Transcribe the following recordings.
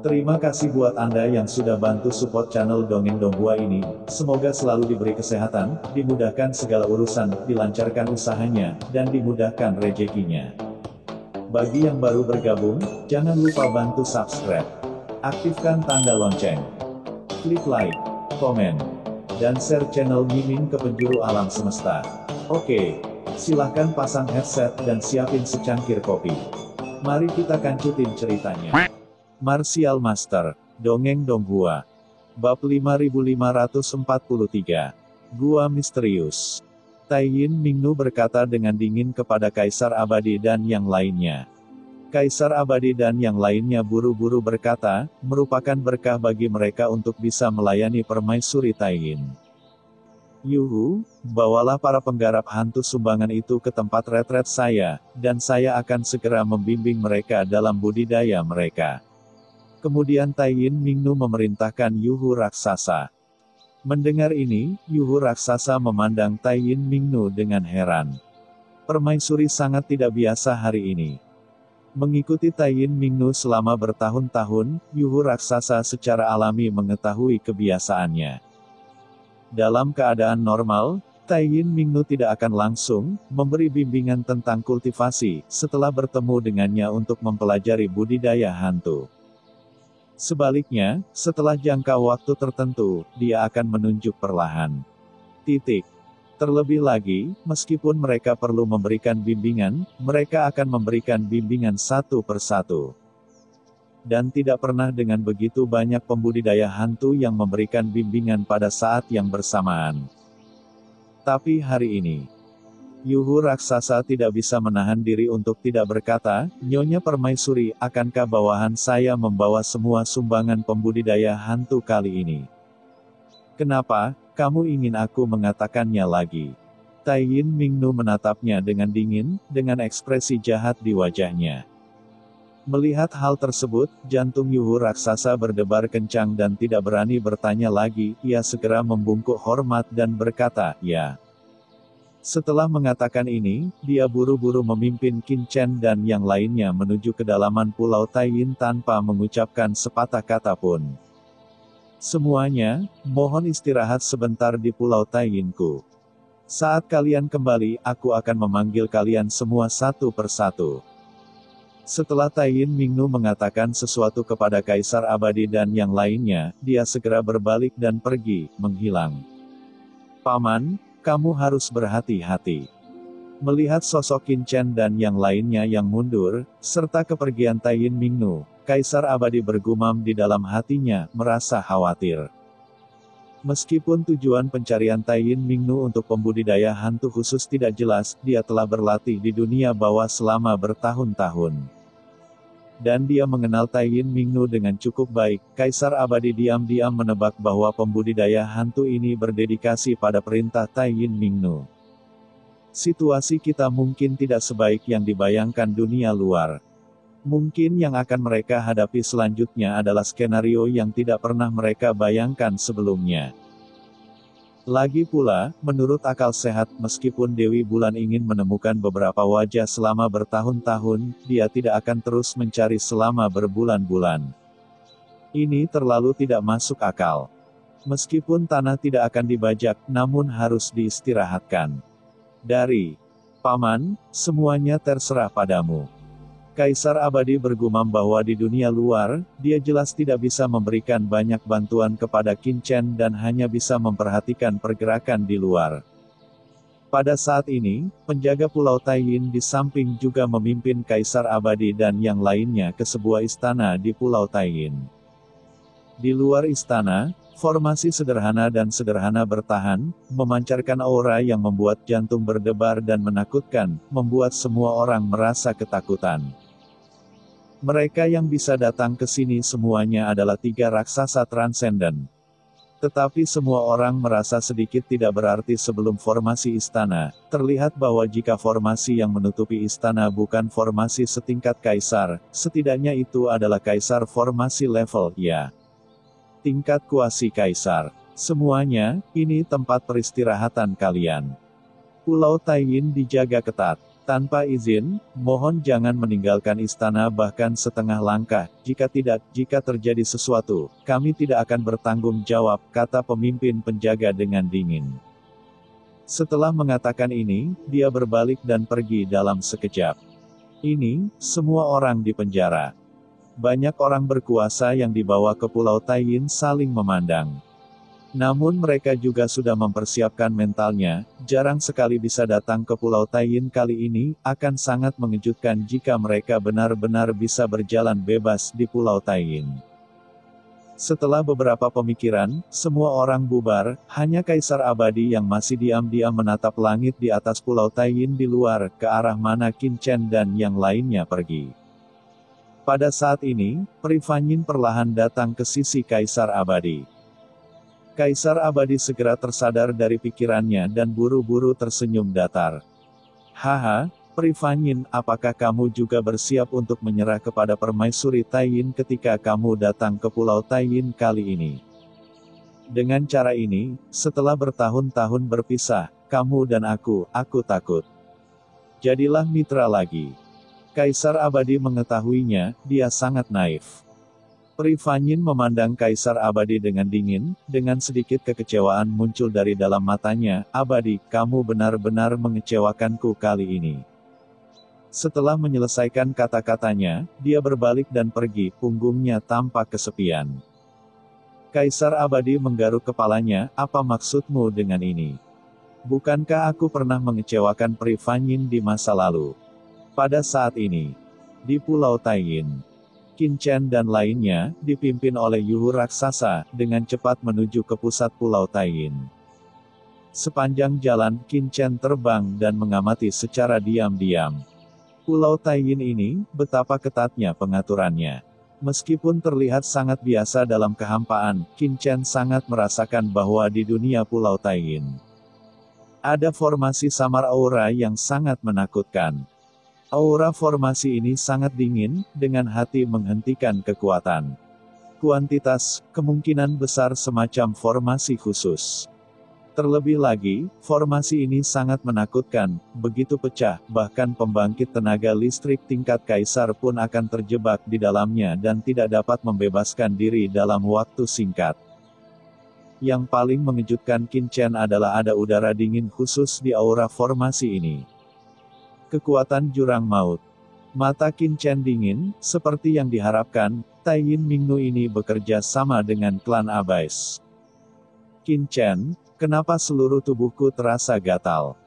Terima kasih buat Anda yang sudah bantu support channel Dongeng Donghua ini. Semoga selalu diberi kesehatan, dimudahkan segala urusan, dilancarkan usahanya, dan dimudahkan rezekinya. Bagi yang baru bergabung, jangan lupa bantu subscribe. Aktifkan tanda lonceng. Klik like, komen, dan share channel Mimin ke penjuru alam semesta. Oke, silahkan pasang headset dan siapin secangkir kopi. Mari kita kancutin ceritanya. Martial Master, Dongeng Donghua. Bab 5543. Gua Misterius. Taiyin Mingnu berkata dengan dingin kepada Kaisar Abadi dan yang lainnya. Kaisar Abadi dan yang lainnya buru-buru berkata, merupakan berkah bagi mereka untuk bisa melayani permaisuri Taiyin. Yuhu, bawalah para penggarap hantu sumbangan itu ke tempat retret saya, dan saya akan segera membimbing mereka dalam budidaya mereka. Kemudian Taiyin Mingnu memerintahkan Yuhu raksasa. Mendengar ini, Yuhu raksasa memandang Taiyin Mingnu dengan heran. Permaisuri sangat tidak biasa hari ini. Mengikuti Taiyin Mingnu selama bertahun-tahun, Yuhu raksasa secara alami mengetahui kebiasaannya. Dalam keadaan normal, Taiyin Mingnu tidak akan langsung memberi bimbingan tentang kultivasi setelah bertemu dengannya untuk mempelajari budidaya hantu. Sebaliknya, setelah jangka waktu tertentu, dia akan menunjuk perlahan. Terlebih lagi, meskipun mereka perlu memberikan bimbingan, mereka akan memberikan bimbingan satu persatu. Dan tidak pernah dengan begitu banyak pembudidaya hantu yang memberikan bimbingan pada saat yang bersamaan. Tapi hari ini, Yuhu raksasa tidak bisa menahan diri untuk tidak berkata, Nyonya Permaisuri, akankah bawahan saya membawa semua sumbangan pembudidaya hantu kali ini? Kenapa, kamu ingin aku mengatakannya lagi? Taiyin Mingnu menatapnya dengan dingin, dengan ekspresi jahat di wajahnya. Melihat hal tersebut, jantung Yuhu raksasa berdebar kencang dan tidak berani bertanya lagi, ia segera membungkuk hormat dan berkata, ya. Setelah mengatakan ini, dia buru-buru memimpin Qin Chen dan yang lainnya menuju kedalaman Pulau Taiyin tanpa mengucapkan sepatah kata pun. Semuanya, mohon istirahat sebentar di Pulau Taiyinku. Saat kalian kembali, aku akan memanggil kalian semua satu persatu. Setelah Taiyin Mingnu mengatakan sesuatu kepada Kaisar Abadi dan yang lainnya, dia segera berbalik dan pergi, menghilang. Paman, kamu harus berhati-hati. Melihat sosok Qin Chen dan yang lainnya yang mundur, serta kepergian Taiyin Mingnu, Kaisar Abadi bergumam di dalam hatinya, merasa khawatir. Meskipun tujuan pencarian Taiyin Mingnu untuk pembudidaya hantu khusus tidak jelas, dia telah berlatih di dunia bawah selama bertahun-tahun. Dan dia mengenal Taiyin Mingnu dengan cukup baik. Kaisar Abadi diam-diam menebak bahwa pembudidaya hantu ini berdedikasi pada perintah Taiyin Mingnu. Situasi kita mungkin tidak sebaik yang dibayangkan dunia luar. Mungkin yang akan mereka hadapi selanjutnya adalah skenario yang tidak pernah mereka bayangkan sebelumnya. Lagi pula, menurut akal sehat, meskipun Dewi Bulan ingin menemukan beberapa wajah selama bertahun-tahun, dia tidak akan terus mencari selama berbulan-bulan. Ini terlalu tidak masuk akal. Meskipun tanah tidak akan dibajak, namun harus diistirahatkan. Paman, semuanya terserah padamu. Kaisar Abadi bergumam bahwa di dunia luar, dia jelas tidak bisa memberikan banyak bantuan kepada Qin Chen dan hanya bisa memperhatikan pergerakan di luar. Pada saat ini, penjaga Pulau Taiyin di samping juga memimpin Kaisar Abadi dan yang lainnya ke sebuah istana di Pulau Taiyin. Di luar istana, formasi sederhana dan sederhana bertahan, memancarkan aura yang membuat jantung berdebar dan menakutkan, membuat semua orang merasa ketakutan. Mereka yang bisa datang ke sini semuanya adalah 3 raksasa transenden. Tetapi semua orang merasa sedikit tidak berarti sebelum formasi istana. Terlihat bahwa jika formasi yang menutupi istana bukan formasi setingkat kaisar, setidaknya itu adalah kaisar formasi level, ya. Tingkat kuasi kaisar. Semuanya, ini tempat peristirahatan kalian. Pulau Taiyin dijaga ketat. Tanpa izin, mohon jangan meninggalkan istana bahkan setengah langkah, jika tidak, jika terjadi sesuatu, kami tidak akan bertanggung jawab, kata pemimpin penjaga dengan dingin. Setelah mengatakan ini, dia berbalik dan pergi dalam sekejap. Ini, semua orang di penjara. Banyak orang berkuasa yang dibawa ke Pulau Taiyin saling memandang. Namun mereka juga sudah mempersiapkan mentalnya, jarang sekali bisa datang ke Pulau Taiyin kali ini, akan sangat mengejutkan jika mereka benar-benar bisa berjalan bebas di Pulau Taiyin. Setelah beberapa pemikiran, semua orang bubar, hanya Kaisar Abadi yang masih diam-diam menatap langit di atas Pulau Taiyin di luar, ke arah mana Qin Chen dan yang lainnya pergi. Pada saat ini, Pri Fanyin perlahan datang ke sisi Kaisar Abadi. Kaisar Abadi segera tersadar dari pikirannya dan buru-buru tersenyum datar. Haha, Pri Fanyin, apakah kamu juga bersiap untuk menyerah kepada Permaisuri Taiyin ketika kamu datang ke Pulau Taiyin kali ini? Dengan cara ini, setelah bertahun-tahun berpisah, kamu dan aku takut. Jadilah mitra lagi. Kaisar Abadi mengetahuinya, dia sangat naif. Pri Fanyin memandang Kaisar Abadi dengan dingin, dengan sedikit kekecewaan muncul dari dalam matanya. Abadi, kamu benar-benar mengecewakanku kali ini. Setelah menyelesaikan kata-katanya, dia berbalik dan pergi, punggungnya tampak kesepian. Kaisar Abadi menggaruk kepalanya, apa maksudmu dengan ini? Bukankah aku pernah mengecewakan Pri Fanyin di masa lalu? Pada saat ini, di Pulau Taiyin, Qin Chen dan lainnya, dipimpin oleh Yuhu Raksasa, dengan cepat menuju ke pusat Pulau Taiyin. Sepanjang jalan, Qin Chen terbang dan mengamati secara diam-diam. Pulau Taiyin ini, betapa ketatnya pengaturannya. Meskipun terlihat sangat biasa dalam kehampaan, Qin Chen sangat merasakan bahwa di dunia Pulau Taiyin ada formasi samar aura yang sangat menakutkan. Aura formasi ini sangat dingin, dengan hati menghentikan kekuatan. Kuantitas, kemungkinan besar semacam formasi khusus. Terlebih lagi, formasi ini sangat menakutkan, begitu pecah, bahkan pembangkit tenaga listrik tingkat kaisar pun akan terjebak di dalamnya dan tidak dapat membebaskan diri dalam waktu singkat. Yang paling mengejutkan Qin Chen adalah ada udara dingin khusus di aura formasi ini. Kekuatan jurang maut. Mata Qin Chen dingin, seperti yang diharapkan, Taiyin Mingnu ini bekerja sama dengan klan Abais. Qin Chen, kenapa seluruh tubuhku terasa gatal?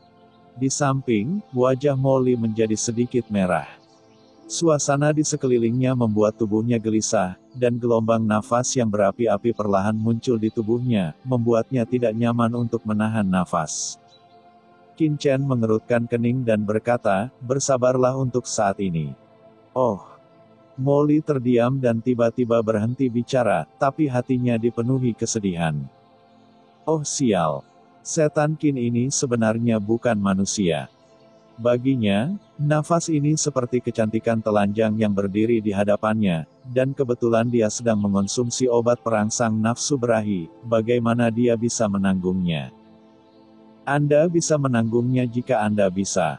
Di samping, wajah Molly menjadi sedikit merah. Suasana di sekelilingnya membuat tubuhnya gelisah, dan gelombang nafas yang berapi-api perlahan muncul di tubuhnya, membuatnya tidak nyaman untuk menahan nafas. Qin Chen mengerutkan kening dan berkata, bersabarlah untuk saat ini. Oh. Molly terdiam dan tiba-tiba berhenti bicara, tapi hatinya dipenuhi kesedihan. Oh sial. Setan Qin ini sebenarnya bukan manusia. Baginya, nafas ini seperti kecantikan telanjang yang berdiri di hadapannya, dan kebetulan dia sedang mengonsumsi obat perangsang nafsu berahi, bagaimana dia bisa menanggungnya? Anda bisa menanggungnya jika Anda bisa.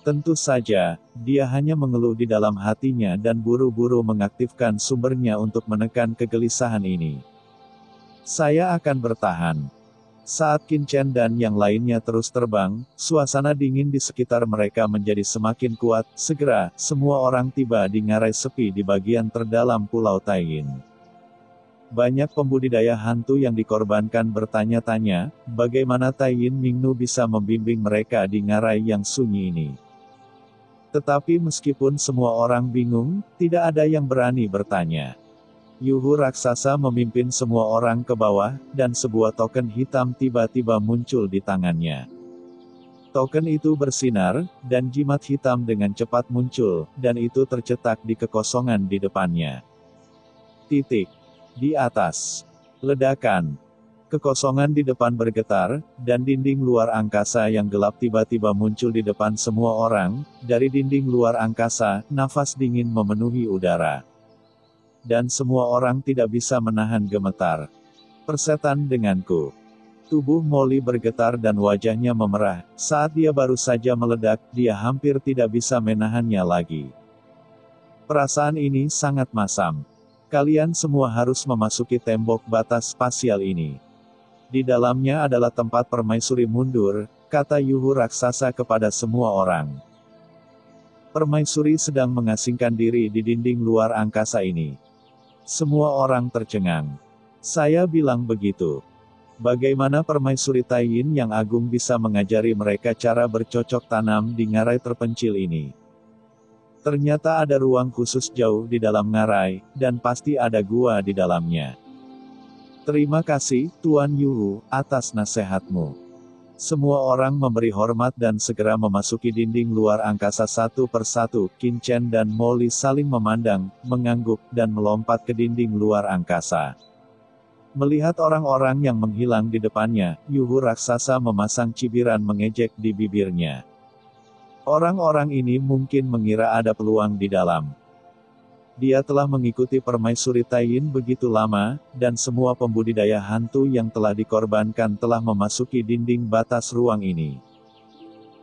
Tentu saja, dia hanya mengeluh di dalam hatinya dan buru-buru mengaktifkan sumbernya untuk menekan kegelisahan ini. Saya akan bertahan. Saat Qin Chen dan yang lainnya terus terbang, suasana dingin di sekitar mereka menjadi semakin kuat. Segera, semua orang tiba di ngarai sepi di bagian terdalam Pulau Taiyin. Banyak pembudidaya hantu yang dikorbankan bertanya-tanya, bagaimana Taiyin Mingnu bisa membimbing mereka di ngarai yang sunyi ini. Tetapi meskipun semua orang bingung, tidak ada yang berani bertanya. Yuhu Raksasa memimpin semua orang ke bawah, dan sebuah token hitam tiba-tiba muncul di tangannya. Token itu bersinar, dan jimat hitam dengan cepat muncul, dan itu tercetak di kekosongan di depannya. Titik. Di atas. Ledakan. Kekosongan di depan bergetar, dan dinding luar angkasa yang gelap tiba-tiba muncul di depan semua orang. Dari dinding luar angkasa, nafas dingin memenuhi udara. Dan semua orang tidak bisa menahan gemetar. Persetan denganku. Tubuh Molly bergetar dan wajahnya memerah. Saat dia baru saja meledak, dia hampir tidak bisa menahannya lagi. Perasaan ini sangat masam. Kalian semua harus memasuki tembok batas spasial ini. Di dalamnya adalah tempat permaisuri mundur, kata Yuhu raksasa kepada semua orang. Permaisuri sedang mengasingkan diri di dinding luar angkasa ini. Semua orang tercengang. Saya bilang begitu. Bagaimana permaisuri Taiyin yang agung bisa mengajari mereka cara bercocok tanam di ngarai terpencil ini? Ternyata ada ruang khusus jauh di dalam ngarai, dan pasti ada gua di dalamnya. Terima kasih, Tuan Yuhu, atas nasihatmu. Semua orang memberi hormat dan segera memasuki dinding luar angkasa satu persatu. Qin Chen dan Molly saling memandang, mengangguk, dan melompat ke dinding luar angkasa. Melihat orang-orang yang menghilang di depannya, Yuhu raksasa memasang cibiran mengejek di bibirnya. Orang-orang ini mungkin mengira ada peluang di dalam. Dia telah mengikuti permaisuri Taiyin begitu lama, dan semua pembudidaya hantu yang telah dikorbankan telah memasuki dinding batas ruang ini.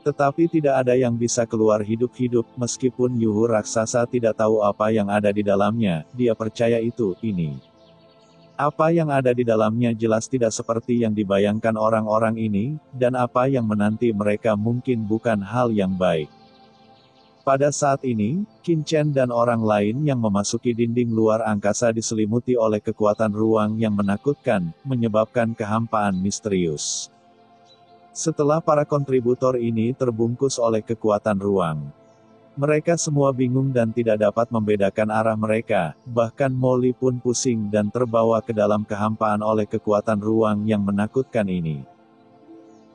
Tetapi tidak ada yang bisa keluar hidup-hidup, meskipun Yuhu raksasa tidak tahu apa yang ada di dalamnya, dia percaya ini. Apa yang ada di dalamnya jelas tidak seperti yang dibayangkan orang-orang ini, dan apa yang menanti mereka mungkin bukan hal yang baik. Pada saat ini, Qin Chen dan orang lain yang memasuki dinding luar angkasa diselimuti oleh kekuatan ruang yang menakutkan, menyebabkan kehampaan misterius. Setelah para kontributor ini terbungkus oleh kekuatan ruang, mereka semua bingung dan tidak dapat membedakan arah mereka, bahkan Molly pun pusing dan terbawa ke dalam kehampaan oleh kekuatan ruang yang menakutkan ini.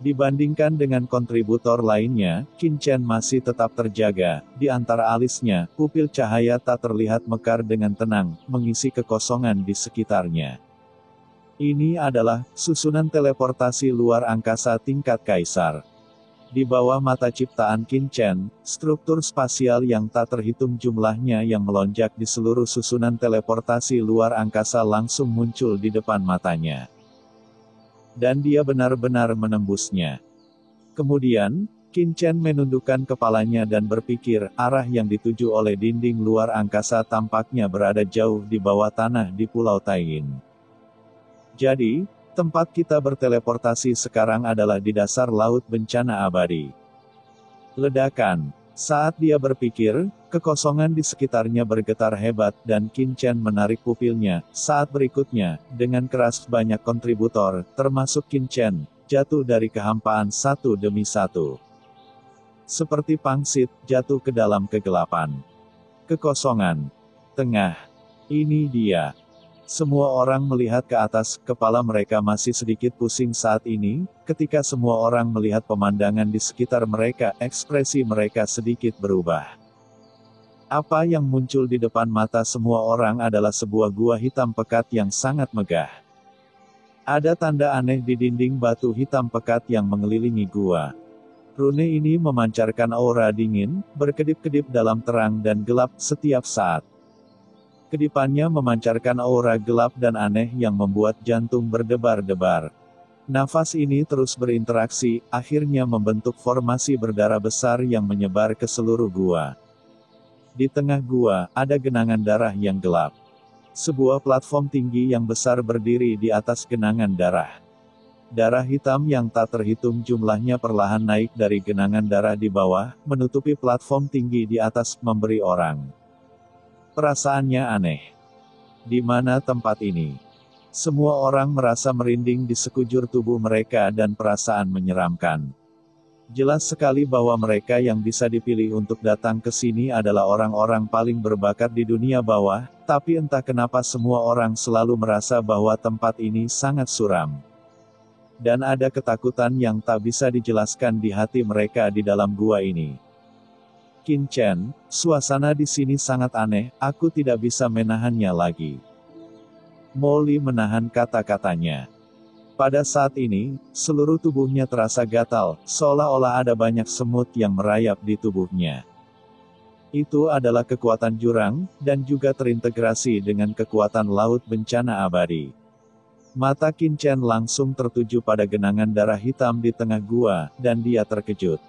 Dibandingkan dengan kontributor lainnya, Qin Chen masih tetap terjaga. Di antara alisnya, pupil cahaya tak terlihat mekar dengan tenang, mengisi kekosongan di sekitarnya. Ini adalah susunan teleportasi luar angkasa tingkat kaisar. Di bawah mata ciptaan Qin Chen, struktur spasial yang tak terhitung jumlahnya yang melonjak di seluruh susunan teleportasi luar angkasa langsung muncul di depan matanya. Dan dia benar-benar menembusnya. Kemudian, Qin Chen menundukkan kepalanya dan berpikir, arah yang dituju oleh dinding luar angkasa tampaknya berada jauh di bawah tanah di Pulau Taiyin. Jadi, tempat kita berteleportasi sekarang adalah di dasar laut bencana abadi. Ledakan. Saat dia berpikir, kekosongan di sekitarnya bergetar hebat dan Qin Chen menarik pupilnya. Saat berikutnya, dengan keras banyak kontributor, termasuk Qin Chen, jatuh dari kehampaan satu demi satu. Seperti pangsit, jatuh ke dalam kegelapan. Kekosongan. Tengah. Ini dia. Semua orang melihat ke atas, kepala mereka masih sedikit pusing saat ini, ketika semua orang melihat pemandangan di sekitar mereka, ekspresi mereka sedikit berubah. Apa yang muncul di depan mata semua orang adalah sebuah gua hitam pekat yang sangat megah. Ada tanda aneh di dinding batu hitam pekat yang mengelilingi gua. Rune ini memancarkan aura dingin, berkedip-kedip dalam terang dan gelap setiap saat. Kedipannya memancarkan aura gelap dan aneh yang membuat jantung berdebar-debar. Nafas ini terus berinteraksi, akhirnya membentuk formasi berdarah besar yang menyebar ke seluruh gua. Di tengah gua, ada genangan darah yang gelap. Sebuah platform tinggi yang besar berdiri di atas genangan darah. Darah hitam yang tak terhitung jumlahnya perlahan naik dari genangan darah di bawah, menutupi platform tinggi di atas, memberi orang perasaannya aneh. Di mana tempat ini? Semua orang merasa merinding di sekujur tubuh mereka dan perasaan menyeramkan. Jelas sekali bahwa mereka yang bisa dipilih untuk datang ke sini adalah orang-orang paling berbakat di dunia bawah, tapi entah kenapa semua orang selalu merasa bahwa tempat ini sangat suram. Dan ada ketakutan yang tak bisa dijelaskan di hati mereka di dalam gua ini. Qin Chen, suasana di sini sangat aneh, aku tidak bisa menahannya lagi. Molly menahan kata-katanya. Pada saat ini, seluruh tubuhnya terasa gatal, seolah-olah ada banyak semut yang merayap di tubuhnya. Itu adalah kekuatan jurang, dan juga terintegrasi dengan kekuatan laut bencana abadi. Mata Qin Chen langsung tertuju pada genangan darah hitam di tengah gua, dan dia terkejut.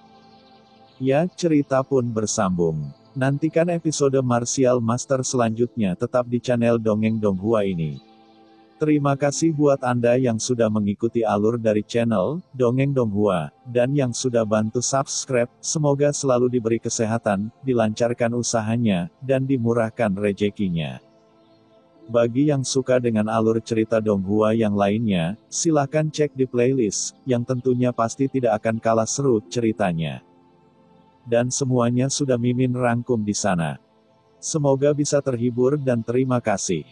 Ya, cerita pun bersambung. Nantikan episode Martial Master selanjutnya tetap di channel Dongeng Donghua ini. Terima kasih buat Anda yang sudah mengikuti alur dari channel Dongeng Donghua, dan yang sudah bantu subscribe. Semoga selalu diberi kesehatan, dilancarkan usahanya, dan dimurahkan rezekinya. Bagi yang suka dengan alur cerita Donghua yang lainnya, silahkan cek di playlist, yang tentunya pasti tidak akan kalah seru ceritanya. Dan semuanya sudah Mimin rangkum di sana. Semoga bisa terhibur dan terima kasih.